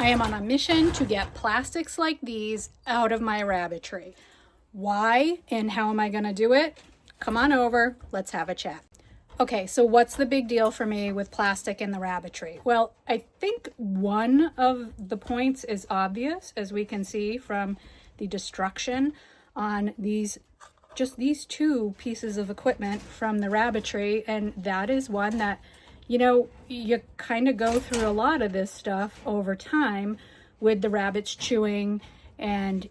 I am on a mission to get plastics like these out of my rabbitry. Why and how am I going to do it? Come on over, let's have a chat. Okay, so what's the big deal for me with plastic in the rabbitry? Well, I think one of the points is obvious, as we can see from the destruction on these two pieces of equipment from the rabbitry, and that is one that, you know, you kind of go through a lot of this stuff over time with the rabbits chewing and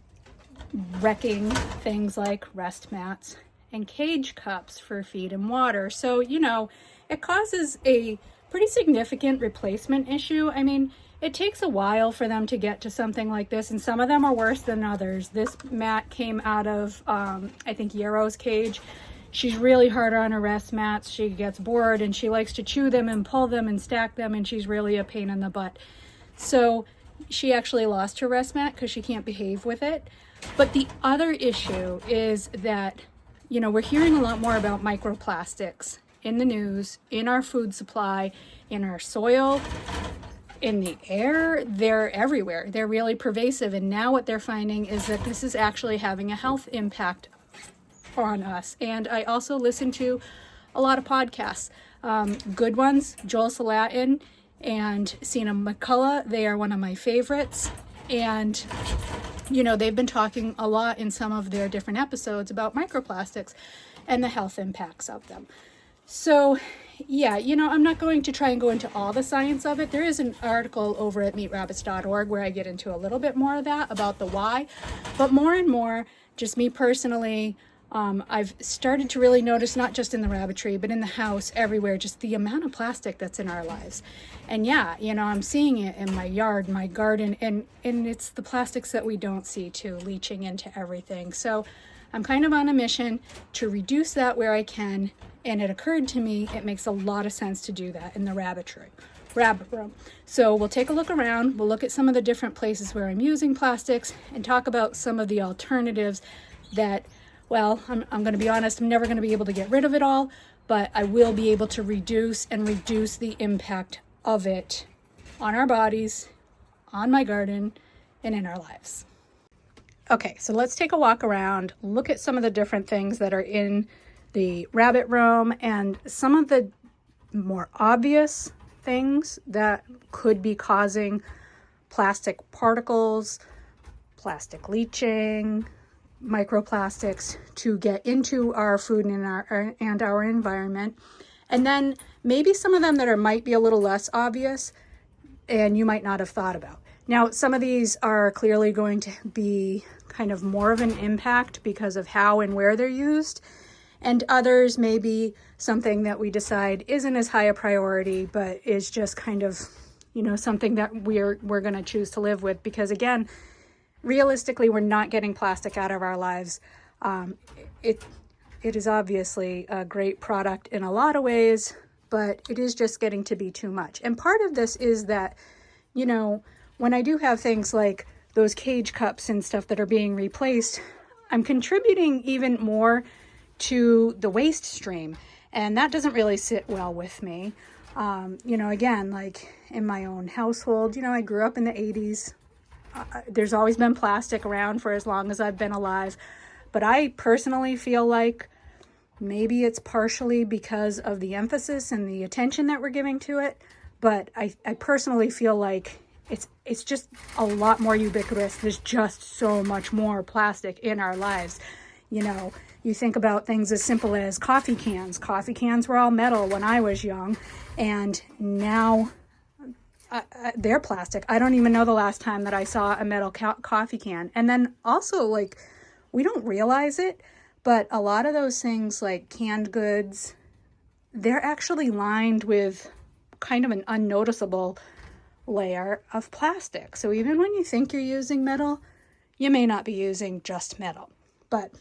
wrecking things like rest mats and cage cups for feed and water. So, you know, it causes a pretty significant replacement issue. I mean, it takes a while for them to get to something like this, and some of them are worse than others. This mat came out of, I think, Yarrow's cage. She's really hard on her rest mats. She gets bored and she likes to chew them and pull them and stack them, and she's really a pain in the butt. So she actually lost her rest mat because she can't behave with it. But the other issue is that, you know, we're hearing a lot more about microplastics in the news, in our food supply, in our soil, in the air. They're everywhere. They're really pervasive. And now what they're finding is that this is actually having a health impact on us. And I also listen to a lot of podcasts, good ones, Joel Salatin and Sina McCullough. They are one of my favorites. And, you know, they've been talking a lot in some of their different episodes about microplastics and the health impacts of them. So, yeah, you know, I'm not going to try and go into all the science of it. There is an article over at meetrabbits.org where I get into a little bit more of that about the why. But more and more, just me personally, I've started to really notice, not just in the rabbitry, but in the house, everywhere, just the amount of plastic that's in our lives. And yeah, you know, I'm seeing it in my yard, my garden, and it's the plastics that we don't see too, leaching into everything. So I'm kind of on a mission to reduce that where I can. And it occurred to me, it makes a lot of sense to do that in the rabbit room. So we'll take a look around. We'll look at some of the different places where I'm using plastics and talk about some of the alternatives that, well, I'm going to be honest, I'm never going to be able to get rid of it all, but I will be able to reduce the impact of it on our bodies, on my garden, and in our lives. Okay, so let's take a walk around, look at some of the different things that are in the rabbit room and some of the more obvious things that could be causing plastic particles, plastic leaching, microplastics to get into our food and our environment. And then maybe some of them that might be a little less obvious and you might not have thought about. Now, some of these are clearly going to be kind of more of an impact because of how and where they're used. And others may be something that we decide isn't as high a priority, but is just kind of, you know, something that we're going to choose to live with. Because again, realistically, we're not getting plastic out of our lives. It is obviously a great product in a lot of ways, but it is just getting to be too much. And part of this is that, you know, when I do have things like those cage cups and stuff that are being replaced, I'm contributing even more to the waste stream, and that doesn't really sit well with me. You know, again, like in my own household, you know, I grew up in the 80s. There's always been plastic around for as long as I've been alive, but I personally feel like maybe it's partially because of the emphasis and the attention that we're giving to it, but I personally feel like it's just a lot more ubiquitous. There's just so much more plastic in our lives. You know, you think about things as simple as coffee cans. Coffee cans were all metal when I was young, and now they're plastic. I don't even know the last time that I saw a metal coffee can. And then also, like, we don't realize it, but a lot of those things like canned goods, they're actually lined with kind of an unnoticeable layer of plastic. So even when you think you're using metal, you may not be using just metal. But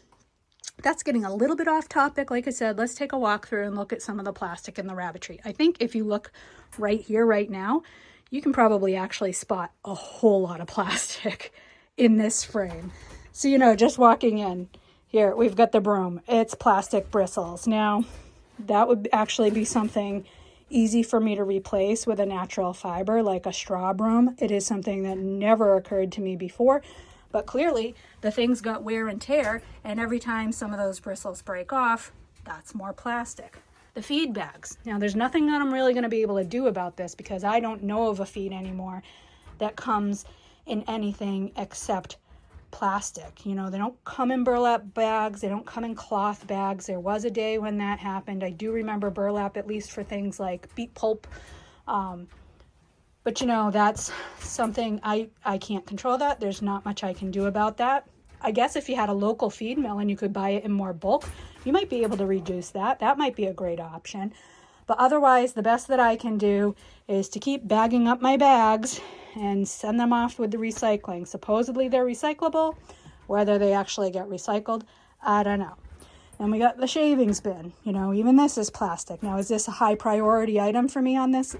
that's getting a little bit off topic. Like I said, let's take a walk through and look at some of the plastic in the rabbitry. I think if you look right here, right now, you can probably actually spot a whole lot of plastic in this frame. So, you know, just walking in here, we've got the broom. It's plastic bristles. Now, that would actually be something easy for me to replace with a natural fiber like a straw broom. It is something that never occurred to me before, but clearly the thing's got wear and tear, and every time some of those bristles break off, that's more plastic. The feed bags. Now there's nothing that I'm really going to be able to do about this because I don't know of a feed anymore that comes in anything except plastic. You know, they don't come in burlap bags, they don't come in cloth bags. There was a day when that happened. I do remember burlap, at least for things like beet pulp. But you know, that's something I can't control that. There's not much I can do about that. I guess if you had a local feed mill and you could buy it in more bulk, you might be able to reduce that. That might be a great option. But otherwise, the best that I can do is to keep bagging up my bags and send them off with the recycling. Supposedly they're recyclable. Whether they actually get recycled, I don't know. And we got the shavings bin. You know, even this is plastic. Now, is this a high priority item for me on this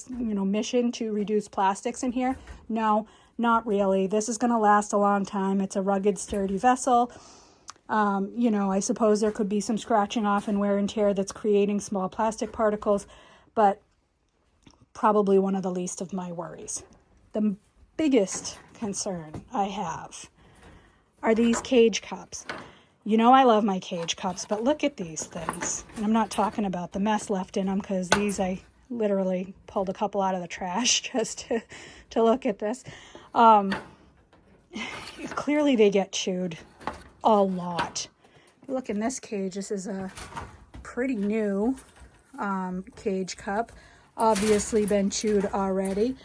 mission to reduce plastics in here? No, not really. This is going to last a long time. It's a rugged, sturdy vessel. I suppose there could be some scratching off and wear and tear that's creating small plastic particles, but probably one of the least of my worries. The biggest concern I have are these cage cups. You know I love my cage cups, but look at these things. And I'm not talking about the mess left in them, because these I literally pulled a couple out of the trash just to look at this. Clearly they get chewed a lot. Look, in this cage, this is a pretty new cage cup. Obviously been chewed already.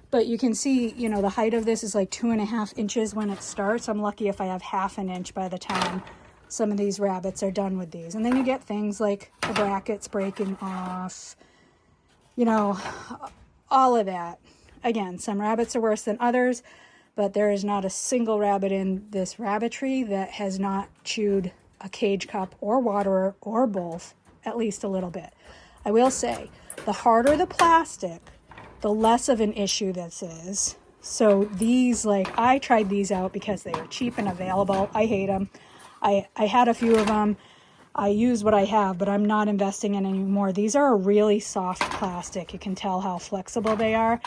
But you can see, you know, the height of this is like 2.5 inches when it starts. I'm lucky if I have 1/2 inch by the time some of these rabbits are done with these. And then you get things like the brackets breaking off, you know, all of that. Again, some rabbits are worse than others, but there is not a single rabbit in this Rabbitry that has not chewed a cage cup or waterer or both, at least a little bit. I will say, the harder the plastic, the less of an issue this is. So these, like, I tried these out because they were cheap and available. I hate them. I had a few of them. I use what I have, but I'm not investing in any more. These are a really soft plastic. You can tell how flexible they are.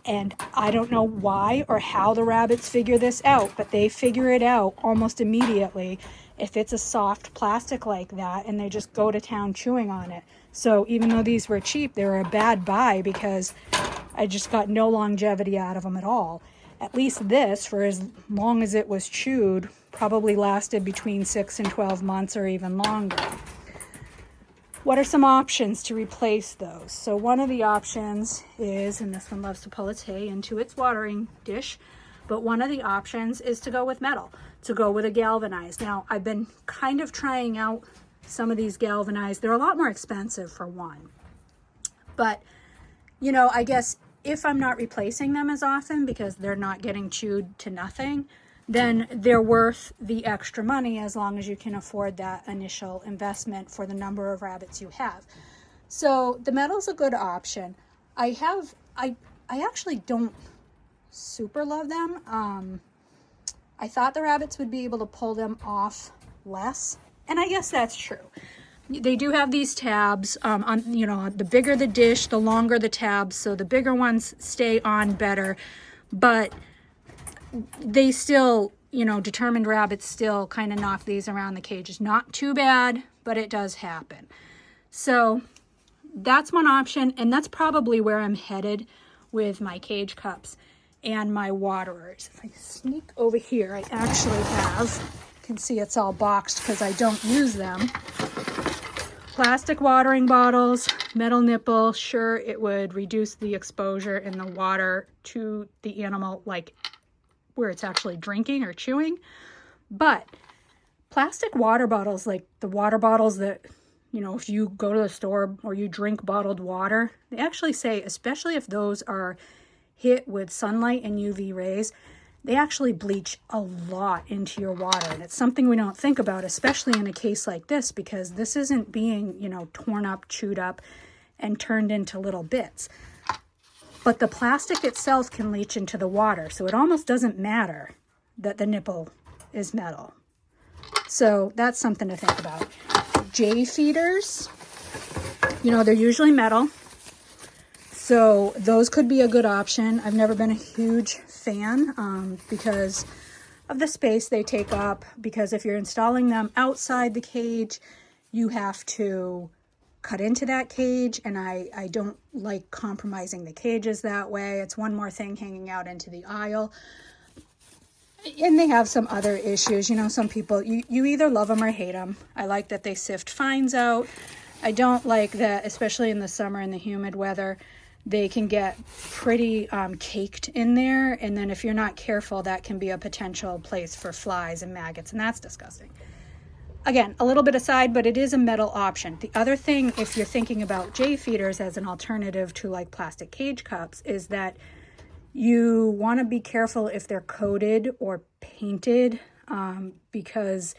And I don't know why or how the rabbits figure this out, but they figure it out almost immediately if it's a soft plastic like that, and they just go to town chewing on it. So even though these were cheap, they were a bad buy because I just got no longevity out of them at all. At least this, for as long as it was chewed, probably lasted between 6 and 12 months or even longer. What are some options to replace those? So one of the options is, and this one loves to pull its hay into its watering dish, but one of the options is to go with metal, to go with a galvanized. Now, I've been kind of trying out some of these galvanized. They're a lot more expensive for one. But, you know, I guess if I'm not replacing them as often because they're not getting chewed to nothing, then they're worth the extra money as long as you can afford that initial investment for the number of rabbits you have. So the metal's a good option. I actually don't super love them. I thought the rabbits would be able to pull them off less, and I guess that's true. They do have these tabs on, you know, the bigger the dish, the longer the tabs, so the bigger ones stay on better, but they still, you know, determined rabbits still kind of knock these around the cages. Not too bad, but it does happen. So that's one option, and that's probably where I'm headed with my cage cups and my waterers. If I sneak over here, I actually have, you can see it's all boxed because I don't use them. Plastic watering bottles, metal nipple. Sure, it would reduce the exposure in the water to the animal, like where it's actually drinking or chewing. But plastic water bottles, like the water bottles that, you know, if you go to the store or you drink bottled water, they actually say, especially if those are hit with sunlight and UV rays, they actually bleach a lot into your water. And it's something we don't think about, especially in a case like this, because this isn't being, you know, torn up, chewed up, and turned into little bits. But the plastic itself can leach into the water, so it almost doesn't matter that the nipple is metal. So that's something to think about. J feeders, you know, they're usually metal. So those could be a good option. I've never been a huge fan because of the space they take up, because if you're installing them outside the cage, you have to cut into that cage, and I don't like compromising the cages that way. It's one more thing hanging out into the aisle. And they have some other issues. You know, some people, you either love them or hate them. I like that they sift fines out. I don't like that, especially in the summer and the humid weather, they can get pretty caked in there. And then if you're not careful, that can be a potential place for flies and maggots, and that's disgusting. Again, a little bit aside, but it is a metal option. The other thing, if you're thinking about jay feeders as an alternative to like plastic cage cups, is that you want to be careful if they're coated or painted, because,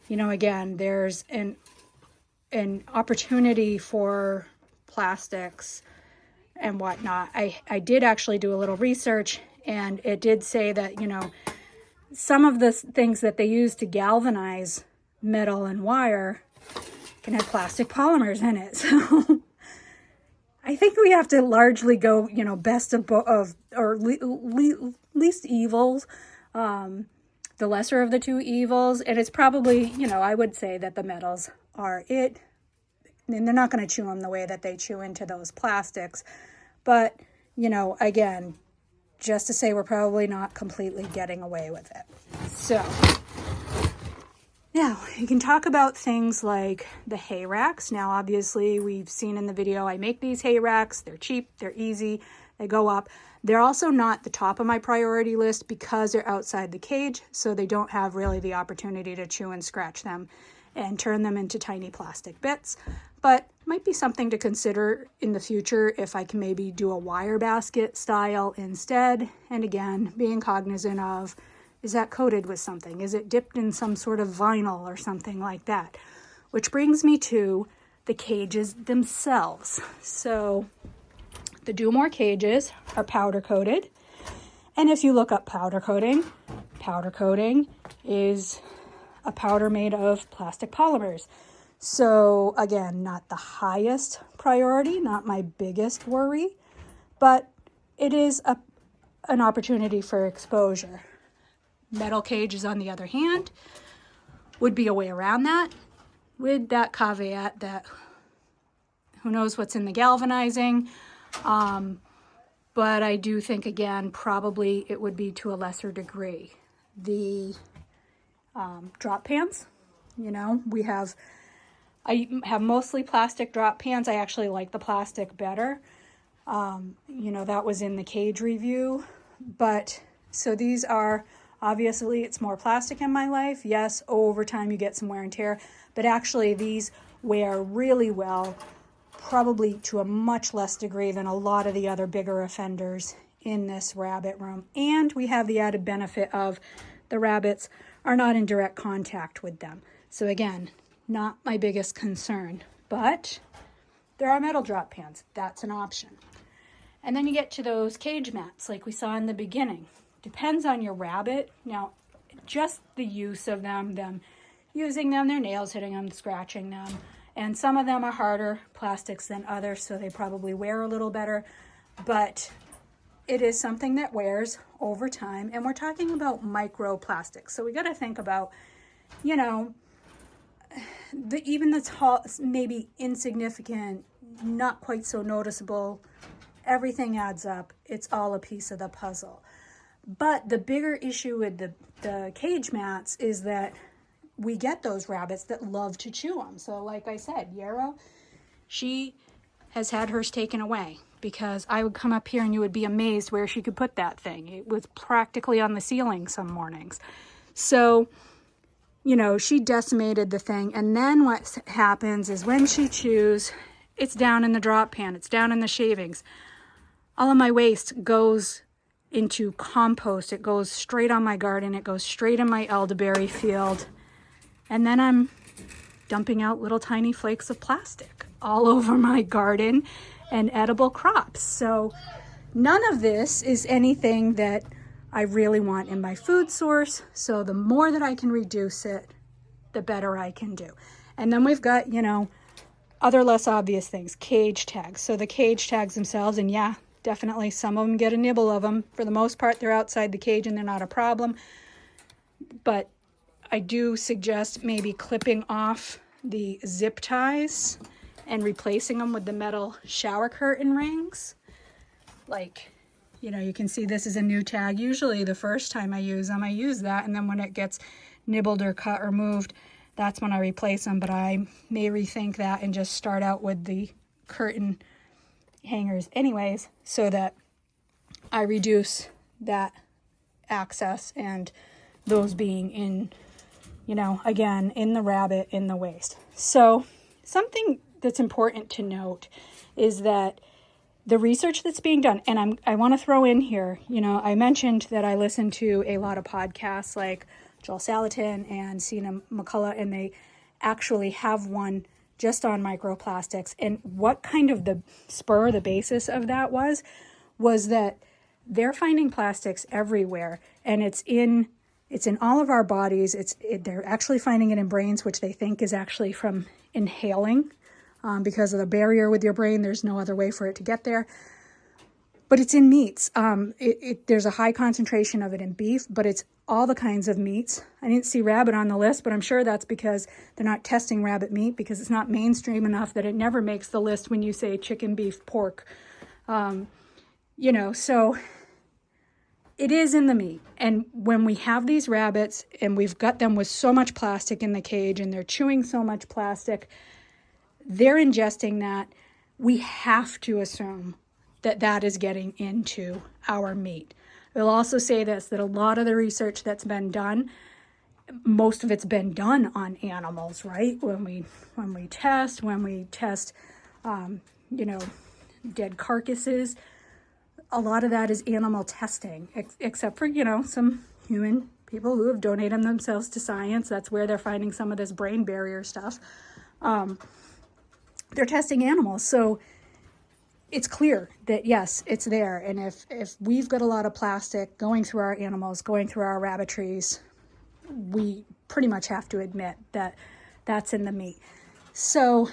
you know, again, there's an opportunity for plastics and whatnot. I did actually do a little research, and it did say that, you know, some of the things that they use to galvanize metal and wire can have plastic polymers in it. So I think we have to largely go, you know, best of or least evils, the lesser of the two evils. And it's probably, you know, I would say that the metals are it. And they're not going to chew them the way that they chew into those plastics. But, you know, again, just to say we're probably not completely getting away with it. So now, you can talk about things like the hay racks. Now, obviously, we've seen in the video, I make these hay racks. They're cheap, they're easy, they go up. They're also not the top of my priority list because they're outside the cage, so they don't have really the opportunity to chew and scratch them and turn them into tiny plastic bits. But might be something to consider in the future if I can maybe do a wire basket style instead. And again, being cognizant of, is that coated with something? Is it dipped in some sort of vinyl or something like that? Which brings me to the cages themselves. So the Do More cages are powder coated. And if you look up powder coating is a powder made of plastic polymers. So again, not the highest priority, not my biggest worry, but it is an opportunity for exposure. Metal cages, on the other hand, would be a way around that, with that caveat that who knows what's in the galvanizing. But I do think, again, probably it would be to a lesser degree. The drop pans, you know, I have mostly plastic drop pans. I actually like the plastic better. You know, that was in the cage review. But so these are, obviously, it's more plastic in my life. Yes, over time you get some wear and tear, but actually these wear really well, probably to a much less degree than a lot of the other bigger offenders in this rabbit room. And we have the added benefit of the rabbits are not in direct contact with them. So again, not my biggest concern, but there are metal drop pans. That's an option. And then you get to those cage mats like we saw in the beginning. Depends on your rabbit. Now, just the use of them using them, their nails hitting them, scratching them. And some of them are harder plastics than others, so they probably wear a little better. But it is something that wears over time. And we're talking about microplastics. So we got to think about, you know, even the tall, maybe insignificant, not quite so noticeable, everything adds up. It's all a piece of the puzzle. But the bigger issue with the cage mats is that we get those rabbits that love to chew them. So like I said, Yarrow, she has had hers taken away because I would come up here and you would be amazed where she could put that thing. It was practically on the ceiling some mornings. So, you know, she decimated the thing. And then what happens is when she chews, it's down in the drop pan, it's down in the shavings. All of my waste goes into compost. It goes straight on my garden. It goes straight in my elderberry field. And then I'm dumping out little tiny flakes of plastic all over my garden and edible crops. So none of this is anything that I really want in my food source. So the more that I can reduce it, the better I can do. And then we've got, you know, Other less obvious things, cage tags. So the cage tags themselves, and yeah, definitely some of them get a nibble of them. For the most part, they're outside the cage and they're not a problem. But I do suggest maybe clipping off the zip ties and replacing them with the metal shower curtain rings. Like, you know, you can see this is a new tag. Usually the first time I use them, I use that, and then when it gets nibbled or cut or moved, that's when I replace them. But I may rethink that and just start out with the curtain hangers anyways, so that I reduce that access and those being in, you know, again, in the rabbit, in the waist. So something that's important to note is that the research that's being done, and I want to throw in here, you know, I mentioned that I listen to a lot of podcasts like Joel Salatin and Sina McCullough, and they actually have one just on microplastics. And what kind of the spur, the basis of that was that they're finding plastics everywhere, and it's in all of our bodies. They're actually finding it in brains, which they think is actually from inhaling, because of the barrier with your brain. There's no other way for it to get there. But it's in meats. There's a high concentration of it in beef, but it's all the kinds of meats. I didn't see rabbit on the list, but I'm sure that's because they're not testing rabbit meat, because it's not mainstream enough that it never makes the list when you say chicken, beef, pork. You know, so it is in the meat. And when we have these rabbits and we've got them with so much plastic in the cage and they're chewing so much plastic, they're ingesting that, we have to assume that that is getting into our meat. We'll also say this, that a lot of the research that's been done, most of it's been done on animals, right? When we test, you know, dead carcasses, a lot of that is animal testing, except for, you know, some human people who have donated themselves to science. That's where they're finding some of this brain barrier stuff. They're testing animals. So it's clear that, yes, it's there. And if we've got a lot of plastic going through our animals, going through our rabbitries, we pretty much have to admit that that's in the meat. So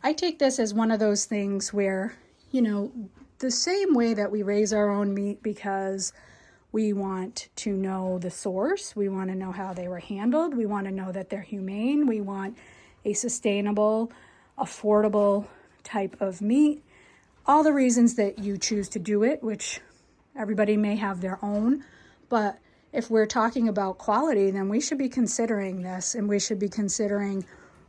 I take this as one of those things where, you know, the same way that we raise our own meat because we want to know the source, we want to know how they were handled, we want to know that they're humane, we want a sustainable, affordable type of meat. All the reasons that you choose to do it, which everybody may have their own, but if we're talking about quality, then we should be considering this, and we should be considering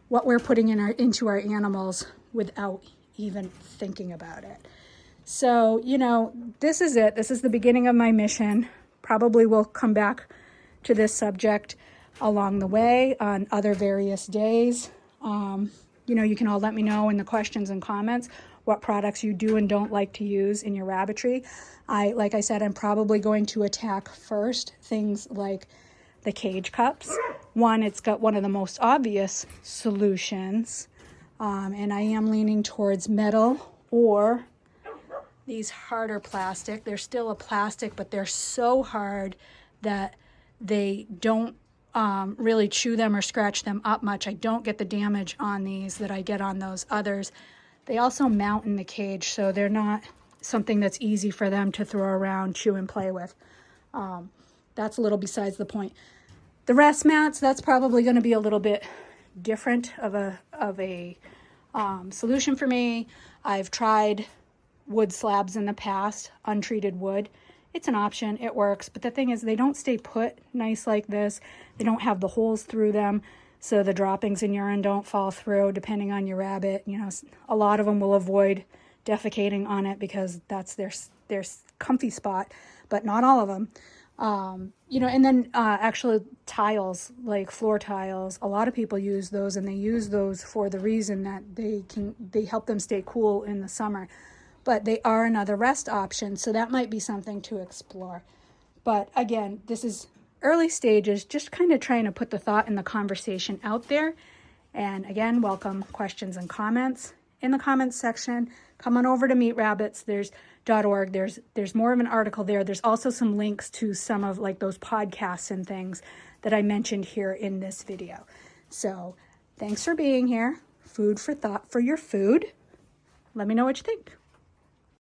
what we're putting into our animals without even thinking about it. So, you know, this is it. This is the beginning of my mission. Probably will come back to this subject along the way on other various days. You know, you can all let me know in the questions and comments what products you do and don't like to use in your rabbitry. Like I said, I'm probably going to attack first things like the cage cups. One, it's got one of the most obvious solutions, and I am leaning towards metal or these harder plastic. They're still a plastic, but they're so hard that they don't really chew them or scratch them up much. I don't get the damage on these that I get on those others. They also mount in the cage, so they're not something that's easy for them to throw around, chew, and play with. That's a little besides the point. The rest mats, that's probably going to be a little bit different of a solution for me. I've tried wood slabs in the past, untreated wood. It's an option, it works, but the thing is they don't stay put nice like this. They don't have the holes through them, so the droppings in urine don't fall through depending on your rabbit. You know, a lot of them will avoid defecating on it because that's their comfy spot, but not all of them. You know, and then actually tiles, like floor tiles, a lot of people use those, and they use those for the reason that they help them stay cool in the summer. But they are another rest option, so that might be something to explore. But again, this is early stages, just kind of trying to put the thought and the conversation out there. And again, welcome questions and comments in the comments section. Come on over to meetrabbits.org. There's more of an article there. There's also some links to some of like those podcasts and things that I mentioned here in this video. So thanks for being here. food for thought for your food. Let me know what you think.